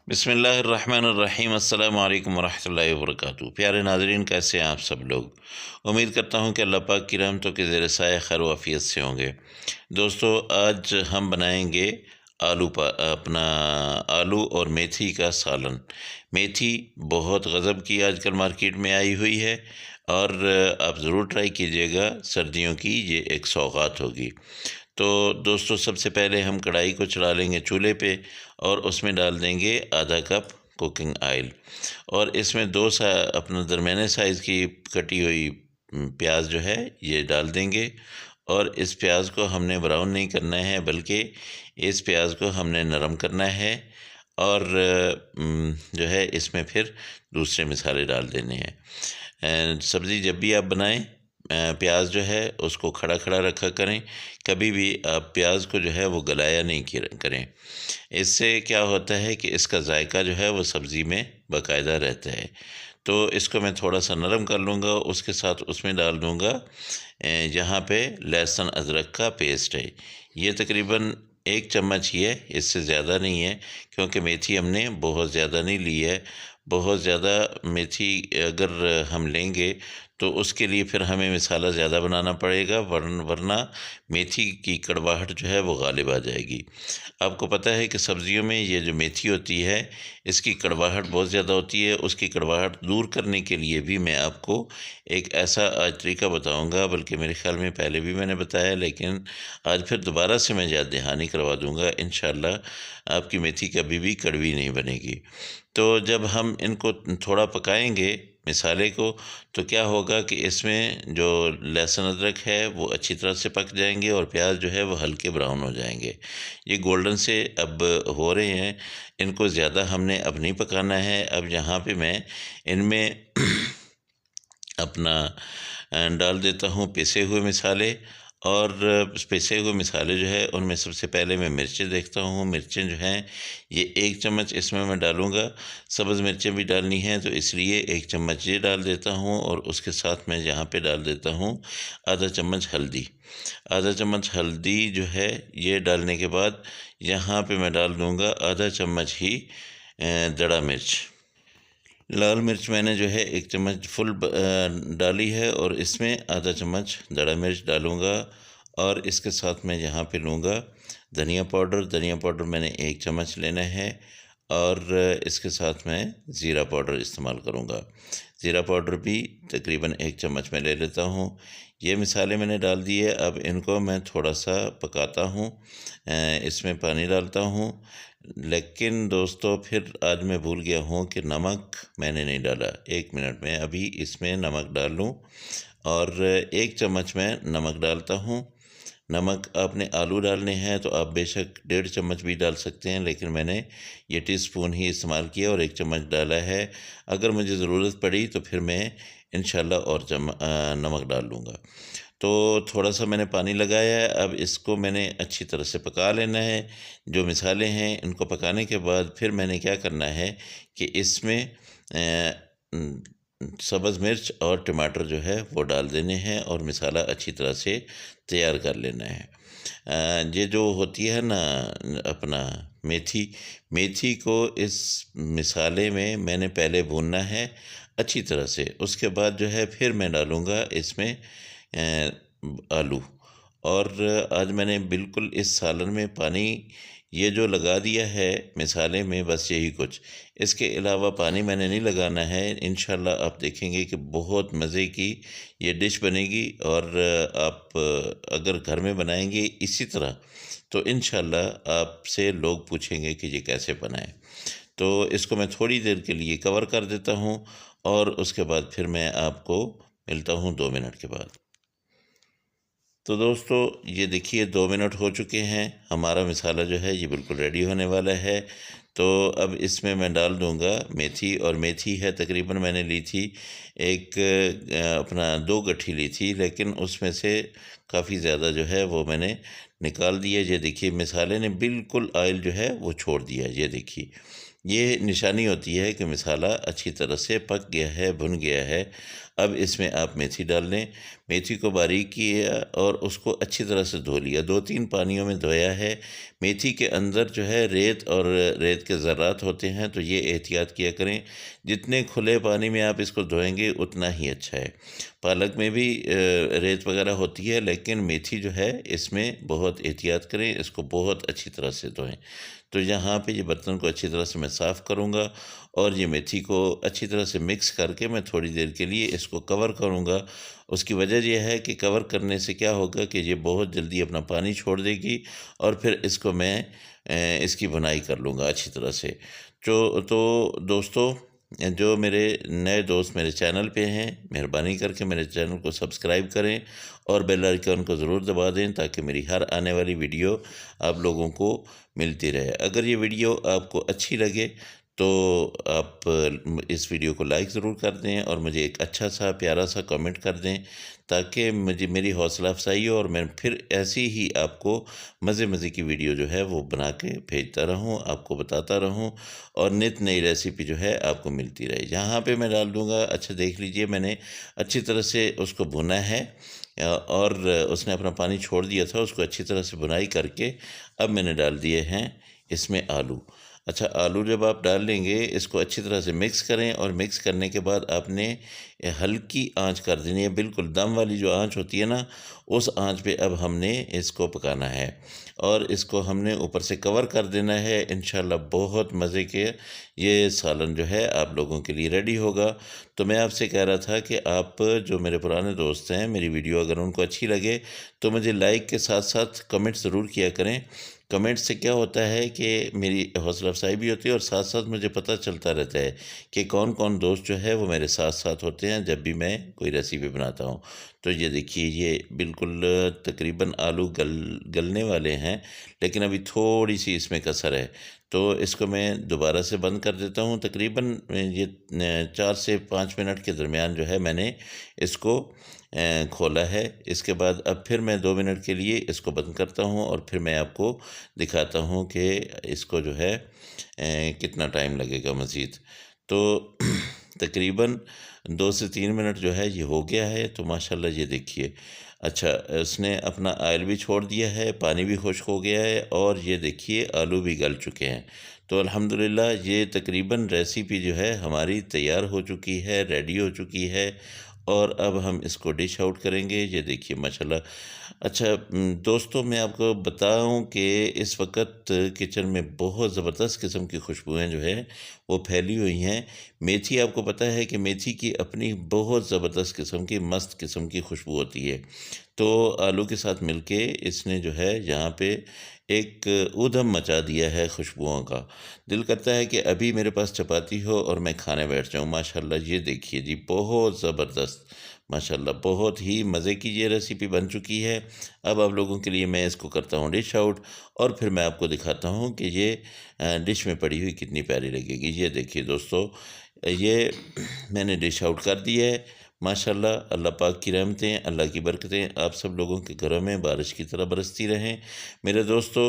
बिस्मिल्लाहिर्रहमानिर्रहीम अस्सलामु अलैकुम वरहमतुल्लाहि वबरकातुहू। प्यारे नाज़रीन, कैसे हैं आप सब लोग। उम्मीद करता हूँ कि अल्लाह पाक की रहमतों के ज़ेर साया खैर व आफ़ियत से होंगे। दोस्तों, आज हम बनाएंगे अपना आलू और मेथी का सालन। मेथी बहुत गज़ब की आजकल मार्केट में आई हुई है और आप ज़रूर ट्राई कीजिएगा। सर्दियों की ये एक सौगात होगी। तो दोस्तों, सबसे पहले हम कढ़ाई को चढ़ा लेंगे चूल्हे पे और उसमें डाल देंगे आधा कप कुकिंग ऑयल और इसमें अपना दरमियाने साइज़ की कटी हुई प्याज जो है ये डाल देंगे। और इस प्याज को हमने ब्राउन नहीं करना है, बल्कि इस प्याज को हमने नरम करना है। और जो है इसमें फिर दूसरे मसाले डाल देने हैं। सब्ज़ी जब भी आप बनाएं, प्याज जो है उसको खड़ा खड़ा रखा करें। कभी भी आप प्याज को जो है वो गलाया नहीं करें। इससे क्या होता है कि इसका जायका जो है वो सब्ज़ी में बाकायदा रहता है। तो इसको मैं थोड़ा सा नरम कर लूँगा, उसके साथ उसमें डाल दूँगा जहाँ पे लहसुन अदरक का पेस्ट है। ये तकरीबन 1 चम्मच ही है, इससे ज़्यादा नहीं है, क्योंकि मेथी हमने बहुत ज़्यादा नहीं ली है। बहुत ज़्यादा मेथी अगर हम लेंगे तो उसके लिए फिर हमें मसाला ज़्यादा बनाना पड़ेगा, वरना मेथी की कड़वाहट जो है वो गालिब आ जाएगी। आपको पता है कि सब्ज़ियों में ये जो मेथी होती है इसकी कड़वाहट बहुत ज़्यादा होती है। उसकी कड़वाहट दूर करने के लिए भी मैं आपको एक ऐसा आज तरीका बताऊंगा, बल्कि मेरे ख़्याल में पहले भी मैंने बताया, लेकिन आज फिर दोबारा से मैं याद दहानी करवा दूंगा। इंशाल्लाह आपकी मेथी कभी भी कड़वी नहीं बनेगी। तो जब हम इनको थोड़ा पकाएंगे मिसाले को, तो क्या होगा कि इसमें जो लहसुन अदरक है वो अच्छी तरह से पक जाएंगे और प्याज जो है वो हल्के ब्राउन हो जाएंगे। ये गोल्डन से अब हो रहे हैं, इनको ज़्यादा हमने अब नहीं पकाना है। अब यहाँ पे मैं इनमें अपना डाल देता हूँ पिसे हुए मिसाले। और पिसे हुए मिसाले जो है उनमें सबसे पहले मैं मिर्चें देखता हूँ। मिर्चें जो हैं ये 1 चम्मच इसमें मैं डालूँगा। सब्ज़ मिर्चें भी डालनी हैं तो इसलिए 1 चम्मच ये डाल देता हूँ। और उसके साथ मैं यहाँ पे डाल देता हूँ आधा चम्मच हल्दी। आधा चम्मच हल्दी जो है ये डालने के बाद यहाँ पे मैं डाल दूँगा आधा चम्मच ही दड़ा मिर्च। लाल मिर्च मैंने जो है 1 चम्मच फुल डाली है और इसमें आधा चम्मच दड़ा मिर्च डालूँगा। और इसके साथ मैं यहाँ पे लूँगा धनिया पाउडर। धनिया पाउडर मैंने 1 चम्मच लेना है। और इसके साथ मैं ज़ीरा पाउडर इस्तेमाल करूँगा। ज़ीरा पाउडर भी तकरीबन 1 चम्मच मैं ले लेता हूँ। ये मिसाले मैंने डाल दिए। अब इनको मैं थोड़ा सा पकाता हूँ, इसमें पानी डालता हूँ। लेकिन दोस्तों, फिर आज मैं भूल गया हूँ कि नमक मैंने नहीं डाला। 1 मिनट में अभी इसमें नमक डाल लूँ। और 1 चम्मच मैं नमक डालता हूँ। नमक आपने आलू डालने हैं तो आप बेशक 1.5 चम्मच भी डाल सकते हैं, लेकिन मैंने ये टीस्पून ही इस्तेमाल किया और 1 चम्मच डाला है। अगर मुझे ज़रूरत पड़ी तो फिर मैं इंशाल्लाह और नमक डाल लूँगा। तो थोड़ा सा मैंने पानी लगाया है। अब इसको मैंने अच्छी तरह से पका लेना है। जो मिसाले हैं इनको पकाने के बाद फिर मैंने क्या करना है कि इसमें सब्ज़ मिर्च और टमाटर जो है वो डाल देने हैं और मिसाला अच्छी तरह से तैयार कर लेना है। ये जो होती है ना अपना मेथी, मेथी को इस मिसाले में मैंने पहले भूनना है अच्छी तरह से। उसके बाद जो है फिर मैं डालूँगा इसमें आलू। और आज मैंने बिल्कुल इस सालन में पानी ये जो लगा दिया है मिसाले में, बस यही कुछ, इसके अलावा पानी मैंने नहीं लगाना है। इंशाल्लाह आप देखेंगे कि बहुत मज़े की ये डिश बनेगी। और आप अगर घर में बनाएंगे इसी तरह तो इंशाल्लाह आपसे लोग पूछेंगे कि ये कैसे बनाएं। तो इसको मैं थोड़ी देर के लिए कवर कर देता हूँ और उसके बाद फिर मैं आपको मिलता हूँ 2 मिनट के बाद। तो दोस्तों, ये देखिए 2 मिनट हो चुके हैं। हमारा मसाला जो है ये बिल्कुल रेडी होने वाला है। तो अब इसमें मैं डाल दूंगा मेथी। और मेथी है तकरीबन मैंने ली थी अपना 2 गट्ठी ली थी, लेकिन उसमें से काफ़ी ज़्यादा जो है वो मैंने निकाल दिया। ये देखिए मसाले ने बिल्कुल ऑयल जो है वो छोड़ दिया। ये देखिए, ये निशानी होती है कि मसाला अच्छी तरह से पक गया है, भुन गया है। अब इसमें आप मेथी डाल लें। मेथी को बारीक किया और उसको अच्छी तरह से धो लिया, 2-3 पानियों में धोया है। मेथी के अंदर जो है रेत और रेत के ज़र्रात होते हैं, तो ये एहतियात किया करें। जितने खुले पानी में आप इसको धोएंगे उतना ही अच्छा है। पालक में भी रेत वगैरह होती है, लेकिन मेथी जो है इसमें बहुत एहतियात करें, इसको बहुत अच्छी तरह से धोएं। तो यहाँ पे ये बर्तन को अच्छी तरह से मैं साफ़ करूँगा और ये मेथी को अच्छी तरह से मिक्स करके मैं थोड़ी देर के लिए इसको कवर करूँगा। उसकी वजह ये है कि कवर करने से क्या होगा कि ये बहुत जल्दी अपना पानी छोड़ देगी और फिर इसको मैं इसकी बुनाई कर लूँगा अच्छी तरह से। तो दोस्तों, जो मेरे नए दोस्त मेरे चैनल पे हैं, मेहरबानी करके मेरे चैनल को सब्सक्राइब करें और बेल आइकन को ज़रूर दबा दें, ताकि मेरी हर आने वाली वीडियो आप लोगों को मिलती रहे। अगर ये वीडियो आपको अच्छी लगे तो आप इस वीडियो को लाइक ज़रूर कर दें और मुझे एक अच्छा सा प्यारा सा कमेंट कर दें, ताकि मुझे मेरी हौसला अफजाई हो और मैं फिर ऐसी ही आपको मज़े की वीडियो जो है वो बना के भेजता रहूँ, आपको बताता रहूँ और नित नई रेसिपी जो है आपको मिलती रहे। यहाँ पे मैं डाल दूँगा, अच्छा देख लीजिए, मैंने अच्छी तरह से उसको भुना है और उसने अपना पानी छोड़ दिया था। उसको अच्छी तरह से बुनाई करके अब मैंने डाल दिए हैं इसमें आलू। अच्छा, आलू जब आप डाल लेंगे, इसको अच्छी तरह से मिक्स करें और मिक्स करने के बाद आपने हल्की आंच कर देनी है, बिल्कुल दम वाली जो आंच होती है ना, उस आंच पे अब हमने इसको पकाना है और इसको हमने ऊपर से कवर कर देना है। इंशाल्लाह बहुत मज़े के ये सालन जो है आप लोगों के लिए रेडी होगा। तो मैं आपसे कह रहा था कि आप जो मेरे पुराने दोस्त हैं, मेरी वीडियो अगर उनको अच्छी लगे तो मुझे लाइक के साथ साथ कमेंट ज़रूर किया करें। कमेंट से क्या होता है कि मेरी हौसला अफजाई भी होती है और साथ साथ मुझे पता चलता रहता है कि कौन कौन दोस्त जो है वो मेरे साथ साथ होते हैं जब भी मैं कोई रेसिपी बनाता हूँ। तो ये देखिए, ये बिल्कुल तकरीबन आलू गलने वाले हैं, लेकिन अभी थोड़ी सी इसमें कसर है। तो इसको मैं दोबारा से बंद कर देता हूँ। तकरीबन ये 4 से 5 मिनट के दरमियान जो है मैंने इसको खोला है। इसके बाद अब फिर मैं 2 मिनट के लिए इसको बंद करता हूँ और फिर मैं आपको दिखाता हूँ कि इसको जो है कितना टाइम लगेगा मज़ीद। तो तकरीबन 2 से 3 मिनट जो है ये हो गया है। तो माशाल्लाह ये देखिए, अच्छा उसने अपना ऑयल भी छोड़ दिया है, पानी भी खुश्क हो गया है और ये देखिए आलू भी गल चुके हैं। तो अल्हम्दुलिल्लाह ये तकरीबन रेसिपी जो है हमारी तैयार हो चुकी है, रेडी हो चुकी है और अब हम इसको डिश आउट करेंगे। ये देखिए माशाल्लाह। अच्छा दोस्तों, मैं आपको बताऊं कि इस वक्त किचन में बहुत ज़बरदस्त किस्म की खुशबुएं जो है वो फैली हुई हैं। मेथी, आपको पता है कि मेथी की अपनी बहुत ज़बरदस्त किस्म की मस्त किस्म की खुशबू होती है। तो आलू के साथ मिलके इसने जो है यहाँ पे एक ऊधम मचा दिया है खुशबुओं का। दिल करता है कि अभी मेरे पास चपाती हो और मैं खाने बैठ जाऊँ। माशाल्लाह ये देखिए जी, बहुत ज़बरदस्त, माशाल्लाह बहुत ही मज़े की ये रेसिपी बन चुकी है। अब आप लोगों के लिए मैं इसको करता हूँ डिश आउट और फिर मैं आपको दिखाता हूँ कि ये डिश में पड़ी हुई कितनी प्यारी लगेगी। ये देखिए दोस्तों, ये मैंने डिश आउट कर दी है। माशाल्लाह, अल्लाह पाक की रहमतें, अल्लाह की बरकतें आप सब लोगों के घरों में बारिश की तरह बरसती रहें। मेरे दोस्तों,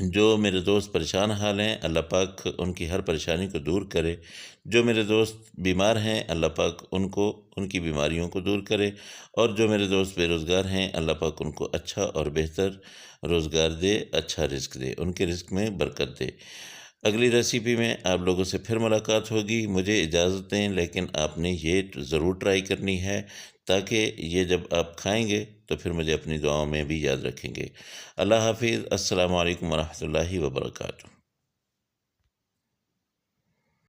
जो मेरे दोस्त परेशान हाल हैं, अल्लाह पाक उनकी हर परेशानी को दूर करे। जो मेरे दोस्त बीमार हैं, अल्लाह पाक उनको उनकी बीमारियों को दूर करे और जो मेरे दोस्त बेरोज़गार हैं, अल्लाह पाक उनको अच्छा और बेहतर रोज़गार दे, अच्छा रिज़्क दे, उनके रिज़्क में बरकत दे। अगली रेसिपी में आप लोगों से फिर मुलाकात होगी। मुझे इजाज़त दें, लेकिन आपने ये ज़रूर ट्राई करनी है, ताकि ये जब आप खाएँगे तो फिर मुझे अपनी दुआओं में भी याद रखेंगे। अल्लाह हाफ़िज़। अस्सलामु अलैकुम व रहमतुल्लाहि व बरकातुहू।